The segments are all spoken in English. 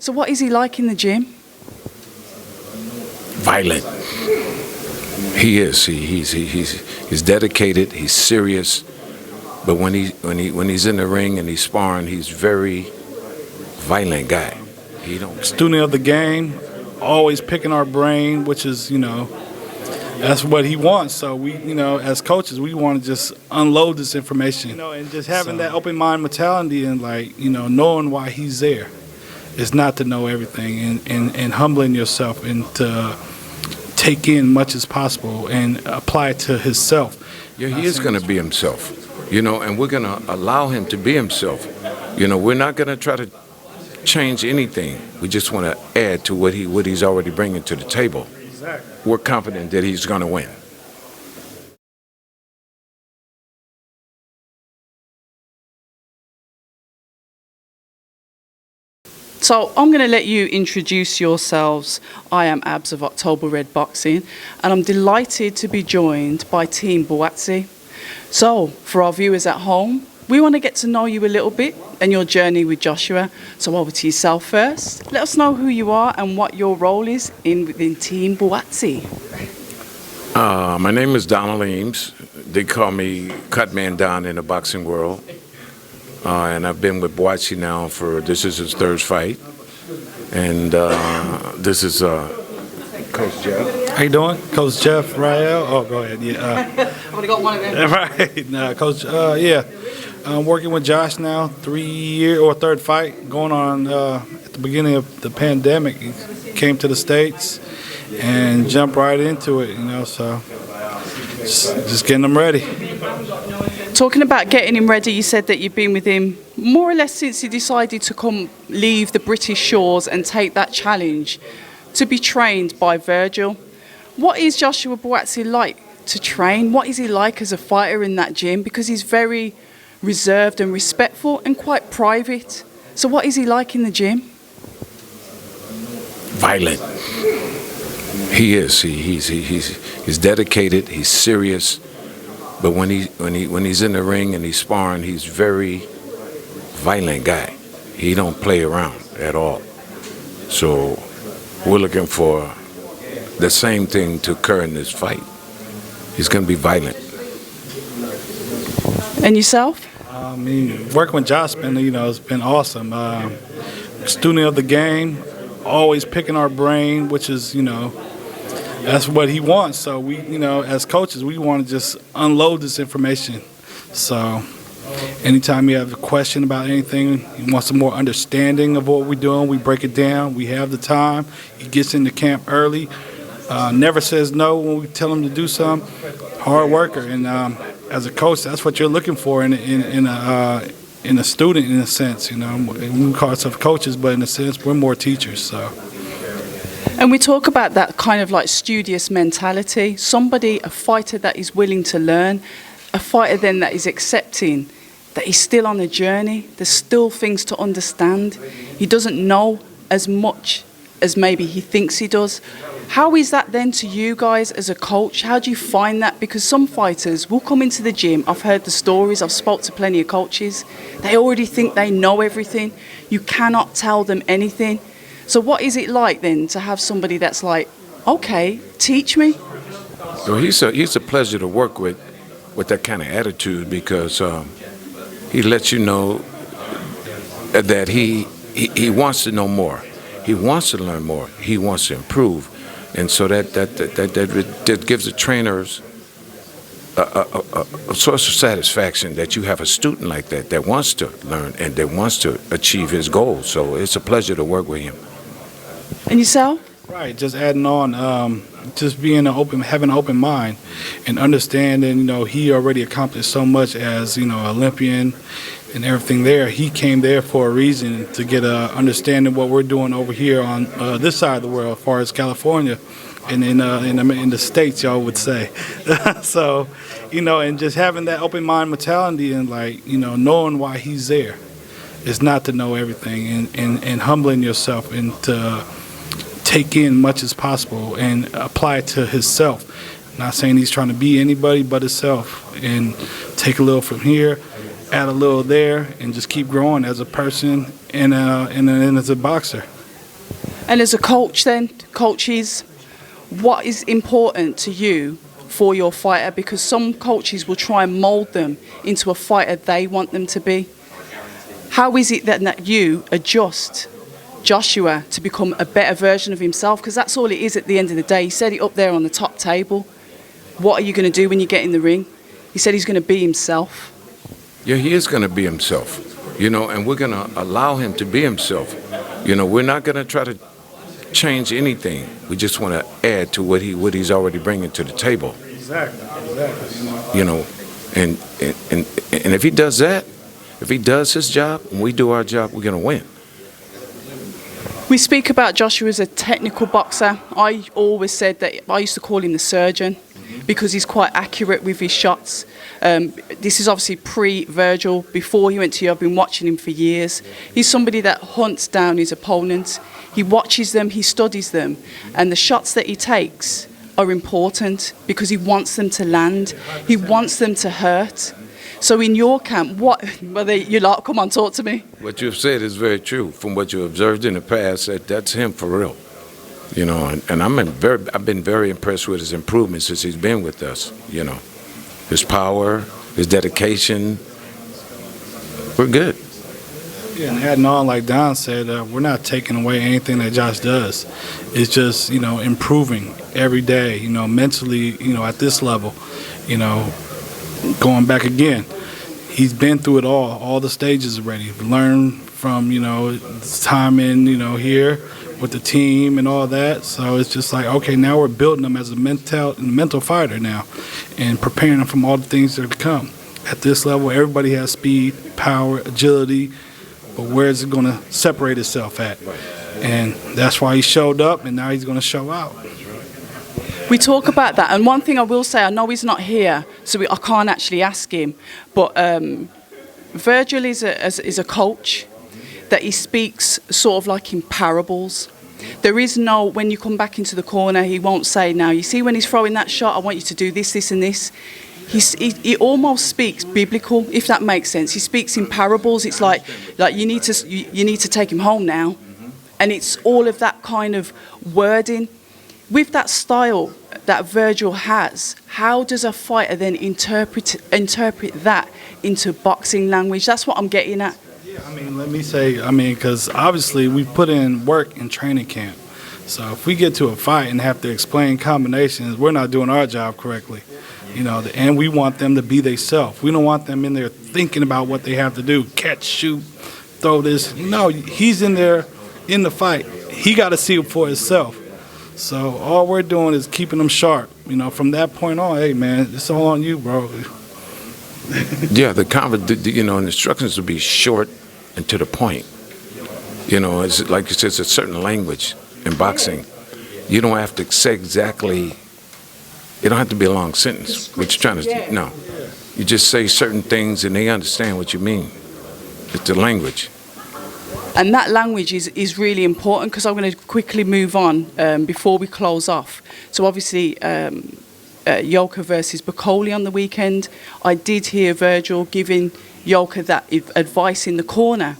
So what is he like in the gym? Violent. He is. He's dedicated. He's serious. But when he's in the ring and he's sparring, he's very violent guy. He don't. Student of the game, always picking our brain, which is, that's what he wants. So we, as coaches, we want to just unload this information, and just having that open mind mentality and knowing why he's there. It's not to know everything and humbling yourself and to take in much as possible and apply it to himself. Yeah, he is going to be himself, and we're going to allow him to be himself. We're not going to try to change anything. We just want to add to what he's already bringing to the table. Exactly. We're confident that he's going to win. So I'm going to let you introduce yourselves. I am Abs of October Red Boxing, and I'm delighted to be joined by Team Buatsi. So for our viewers at home, we want to get to know you a little bit and your journey with Joshua. So over to yourself first. Let us know who you are and what your role is within Team Buatsi. My name is Donald Eames. They call me Cutman Don in the boxing world. And I've been with Buatsi now this is his third fight. And this is Coach Jeff. How you doing? Coach Jeff Rael? Oh, go ahead. Yeah. I've already got one of them. Right. Nah, Coach, yeah. I'm working with Josh now, 3 year or third fight going on at the beginning of the pandemic. He came to the States and jumped right into it, so just getting him ready. Talking about getting him ready, you said that you've been with him more or less since he decided to leave the British shores and take that challenge to be trained by Virgil. What is Joshua Buatsi like to train? What is he like as a fighter in that gym? Because he's very reserved and respectful and quite private. So what is he like in the gym? Violent. He is. He's dedicated. He's serious. But when he's in the ring and he's sparring, he's very violent guy. He don't play around at all. So we're looking for the same thing to occur in this fight. He's going to be violent. And yourself? Working with Josh, it's been awesome. Student of the game, always picking our brain, which is, that's what he wants. So we, as coaches, we want to just unload this information. So anytime you have a question about anything, you want some more understanding of what we're doing, we break it down. We have the time. He gets into camp early. Never says no when we tell him to do something. Hard worker. And as a coach, that's what you're looking for in a student, in a sense. We call ourselves coaches, but in a sense, we're more teachers. So. And we talk about that kind of like studious mentality. A fighter that is willing to learn, a fighter then that is accepting that he's still on a journey. There's still things to understand. He doesn't know as much as maybe he thinks he does. How is that then to you guys as a coach? How do you find that? Because some fighters will come into the gym. I've heard the stories. I've spoke to plenty of coaches. They already think they know everything. You cannot tell them anything. So what is it like then to have somebody that's like, okay, teach me? Well, he's a pleasure to work with that kind of attitude, because he lets you know that he wants to know more. He wants to learn more. He wants to improve. And so that gives the trainers a source of satisfaction that you have a student like that wants to learn and that wants to achieve his goals. So it's a pleasure to work with him. And yourself? Right, just adding on, just having an open mind and understanding, he already accomplished so much as, Olympian and everything there. He came there for a reason, to get a understanding what we're doing over here on this side of the world, as far as California and in the States, y'all would say. So, and just having that open mind mentality and knowing why he's there. It's not to know everything and humbling yourself and to take in much as possible and apply it to himself. I'm not saying he's trying to be anybody but himself, and take a little from here, add a little there, and just keep growing as a person and as a boxer. And as a coach then, coaches, what is important to you for your fighter? Because some coaches will try and mould them into a fighter they want them to be. How is it that you adjust Joshua to become a better version of himself? Because that's all it is at the end of the day. He said it up there on the top table. What are you going to do when you get in the ring? He said he's going to be himself. Yeah, he is going to be himself, and we're going to allow him to be himself. We're not going to try to change anything. We just want to add to what he's already bringing to the table. Exactly. And if he does that, if he does his job and we do our job, we're going to win. We speak about Joshua as a technical boxer. I always said that I used to call him the surgeon because he's quite accurate with his shots. This is obviously pre-Virgil. Before he went to you, I've been watching him for years. He's somebody that hunts down his opponents. He watches them, he studies them, and the shots that he takes are important because he wants them to land. He wants them to hurt. So in your camp, you lot, come on, talk to me. What you've said is very true. From what you observed in the past, that's him for real. And I've been very impressed with his improvements since he's been with us. His power, his dedication. We're good. Yeah, and adding on, like Don said, we're not taking away anything that Josh does. It's just, improving every day, mentally, at this level, going back again. He's been through it all the stages already. Learned from, his time in, here with the team and all that. So it's just like, okay, now we're building him as a mental fighter now and preparing him from all the things that are to come. At this level, everybody has speed, power, agility, but where is it going to separate itself at? And that's why he showed up, and now he's going to show out. We talk about that, and one thing I will say, I know he's not here, so I can't actually ask him, but Virgil is a coach that he speaks sort of like in parables. There is no, when you come back into the corner, he won't say, now, you see when he's throwing that shot, I want you to do this, this, and this. He almost speaks biblical, if that makes sense. He speaks in parables. It's like you need to take him home now, and it's all of that kind of wording. With that style that Virgil has, how does a fighter then interpret that into boxing language? That's what I'm getting at. Yeah, let me say, because obviously we put in work in training camp. So if we get to a fight and have to explain combinations, we're not doing our job correctly. And we want them to be themselves. We don't want them in there thinking about what they have to do, catch, shoot, throw this. No, he's in there in the fight. He got to see it for himself. So all we're doing is keeping them sharp. From that point on, hey, man, it's all on you, bro. Yeah, the instructions will be short and to the point. It's like you said, it's a certain language in boxing. You don't have to say exactly, it don't have to be a long sentence. What you're trying to, no. You just say certain things and they understand what you mean. It's the language. And that language is really important because I'm going to quickly move on before we close off. So obviously, Yoka versus Bacoli on the weekend. I did hear Virgil giving Yoka that advice in the corner.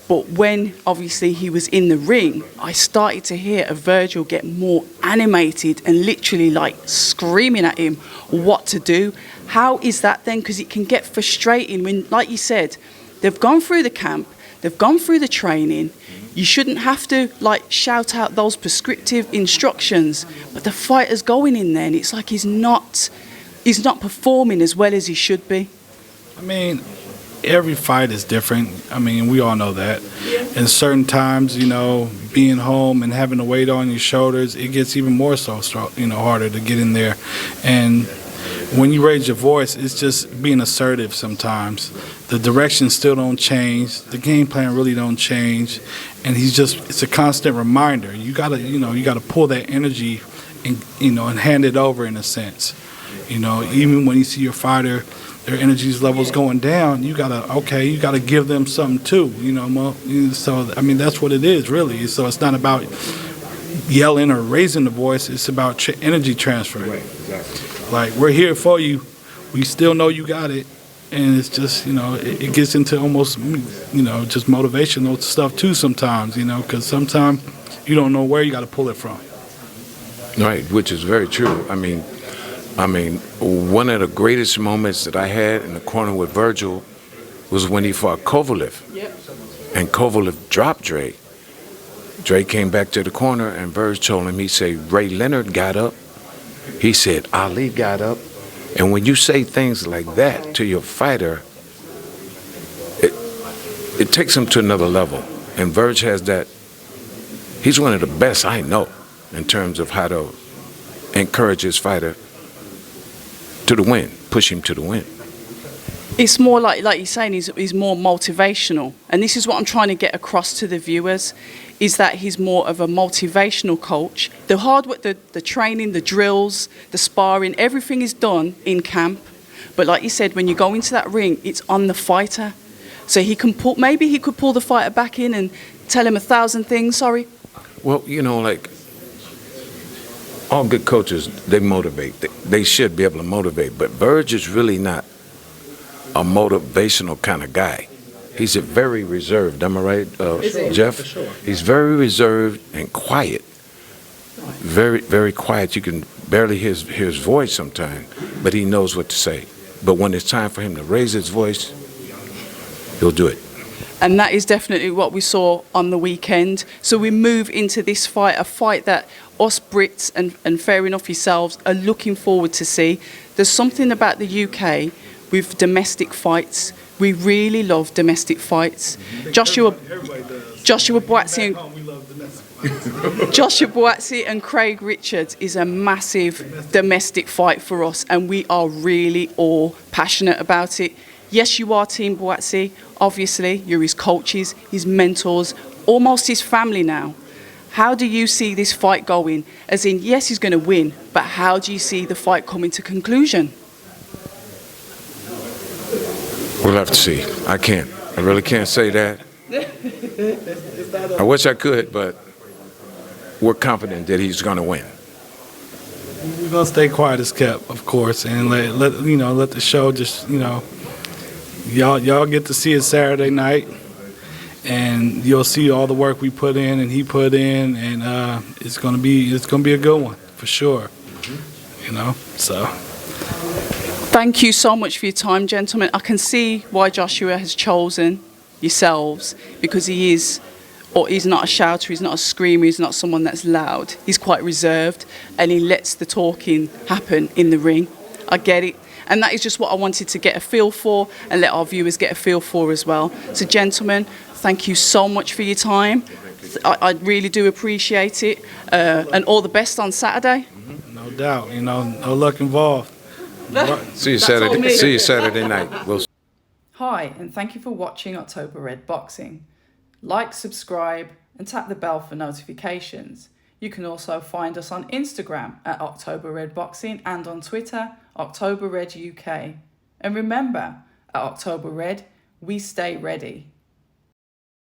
But when obviously he was in the ring, I started to hear a Virgil get more animated and literally like screaming at him what to do. How is that then? Because it can get frustrating when, like you said, they've gone through the camp. They've gone through the training. You shouldn't have to shout out those prescriptive instructions, but the fighter's going in there and it's like he's not performing as well as he should be. Every fight is different. We all know that. And certain times, being home and having the weight on your shoulders, it gets even more so, harder to get in there. And when you raise your voice, it's just being assertive sometimes. The direction still don't change. The game plan really don't change. And it's a constant reminder. You gotta pull that energy and, and hand it over in a sense. Even when you see your fighter, their energy levels going down, you gotta give them something too. So that's what it is really. So it's not about yelling or raising the voice. It's about energy transfer. Right, exactly. Like, we're here for you. We still know you got it. And it's just, it gets into almost, just motivational stuff too sometimes, because sometimes You don't know where you got to pull it from. Right, which is very true. I mean, one of the greatest moments that I had in the corner with Virgil was when he fought Kovalev. Yep. And Kovalev dropped Dre. Dre came back to the corner, and Virgil told him, he said, Ray Leonard got up. He said, Ali got up. And when you say things like that to your fighter, it takes him to another level. And Virgil has that. He's one of the best I know in terms of how to encourage his fighter to the win, push him to the win. It's more like you're saying, he's more motivational. And this is what I'm trying to get across to the viewers, is that he's more of a motivational coach. The hard work, the training, the drills, the sparring, everything is done in camp. But like you said, when you go into that ring, it's on the fighter. So maybe he could pull the fighter back in and tell him 1,000 things, sorry. Well, like all good coaches, they motivate. They should be able to motivate. But Virgil is really not a motivational kind of guy. He's a very reserved, am I right, Jeff? For sure. He's very reserved and quiet. Very, very quiet. You can barely hear his voice sometimes, but he knows what to say. But when it's time for him to raise his voice, he'll do it. And that is definitely what we saw on the weekend. So we move into this fight, a fight that us Brits and fair enough yourselves are looking forward to see. There's something about the UK with domestic fights. We really love domestic fights. Joshua Buatsi and Craig Richards is a massive domestic fight for us, and we are really all passionate about it. Yes, you are Team Buatsi. Obviously, you're his coaches, his mentors, almost his family now. How do you see this fight going? As in, yes, he's going to win, but how do you see the fight coming to conclusion? We'll have to see. I really can't say that. I wish I could, but we're confident that he's going to win. We're going to stay quiet as kept, of course, and let the show just, y'all get to see it Saturday night, and you'll see all the work we put in and he put in, and it's gonna be a good one for sure. So. Thank you so much for your time, gentlemen. I can see why Joshua has chosen yourselves, because he's not a shouter, he's not a screamer, he's not someone that's loud. He's quite reserved, and he lets the talking happen in the ring. I get it. And that is just what I wanted to get a feel for and let our viewers get a feel for as well. So, gentlemen, thank you so much for your time. I really do appreciate it. And all the best on Saturday. No doubt. No luck involved. See you Saturday night. Hi, and thank you for watching October Red Boxing. Like, subscribe, and tap the bell for notifications. You can also find us on Instagram at October Red Boxing and on Twitter, October Red UK. And remember, at October Red, we stay ready.